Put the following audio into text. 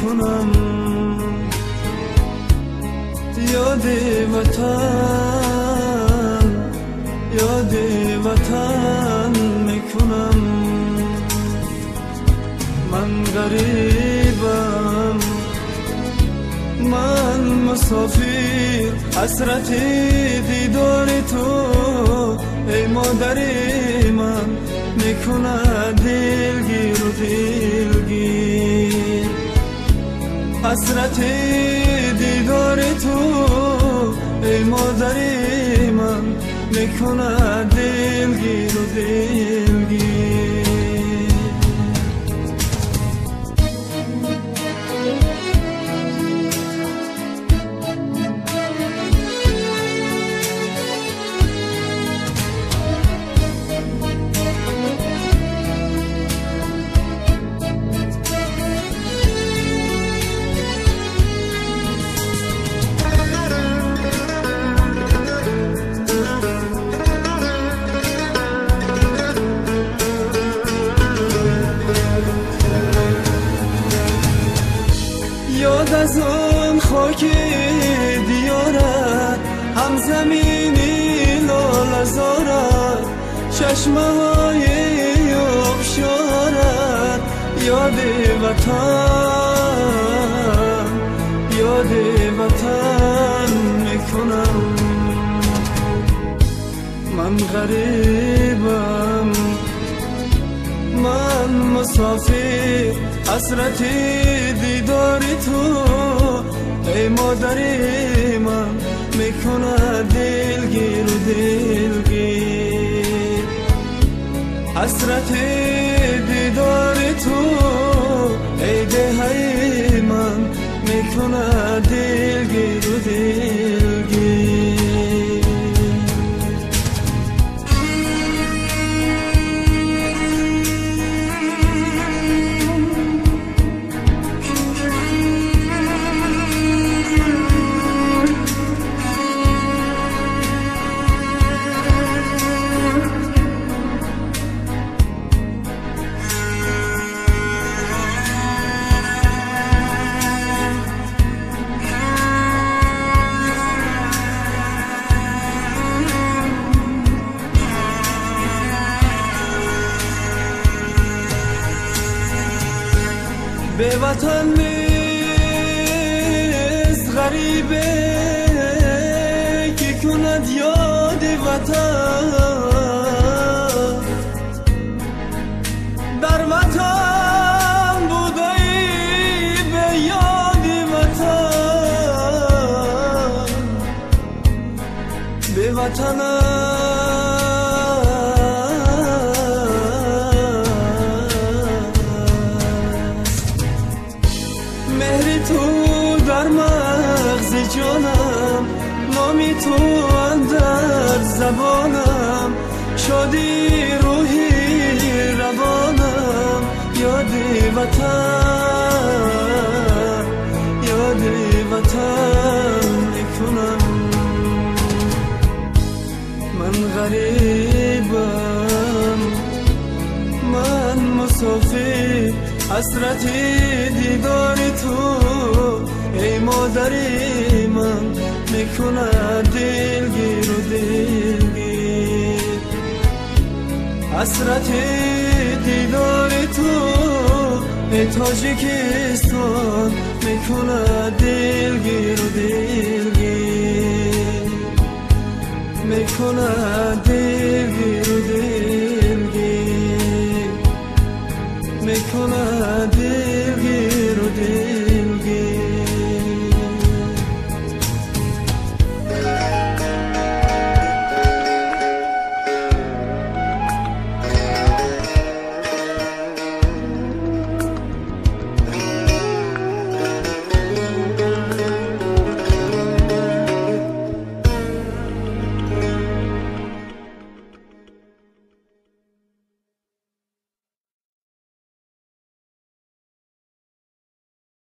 میکنم، یاد وطن یاد وطن میکنم. من غریبم، من مسافر، حسرت دیدار تو ای مادری من میکنه دلگیر و دلگیر. حسرت دیدار تو ای مادری من میکنه دلگیر و دلگیر. یاد از اون خاک دیارت، هم زمینی لالزارت، چشمه های آبشارت، یاد وطن یاد وطن میکنم. من غریبم، من مسافر، حسرت دیدار تو ای مادری من میکنه دلگیر و دلگیر. حسرت دیدار تو ای دهی من میکنه دلگیر و دلگیر. به وطن نیست غریبه که کند یاد وطن. در وطن بودی به یاد وطن، به وطن در مغز جانم، نامی تو اندر زبانم، شادی روحی روانم، یاد وطن یاد وطن میکنم. من غریبم، من مسافر، حسرت دیدار تو ای مادری من میکنه دلگیر و دلگیر. حسرت دیدار تو ای تاجیکستان میکنه دلگیر و دلگیر، میکنه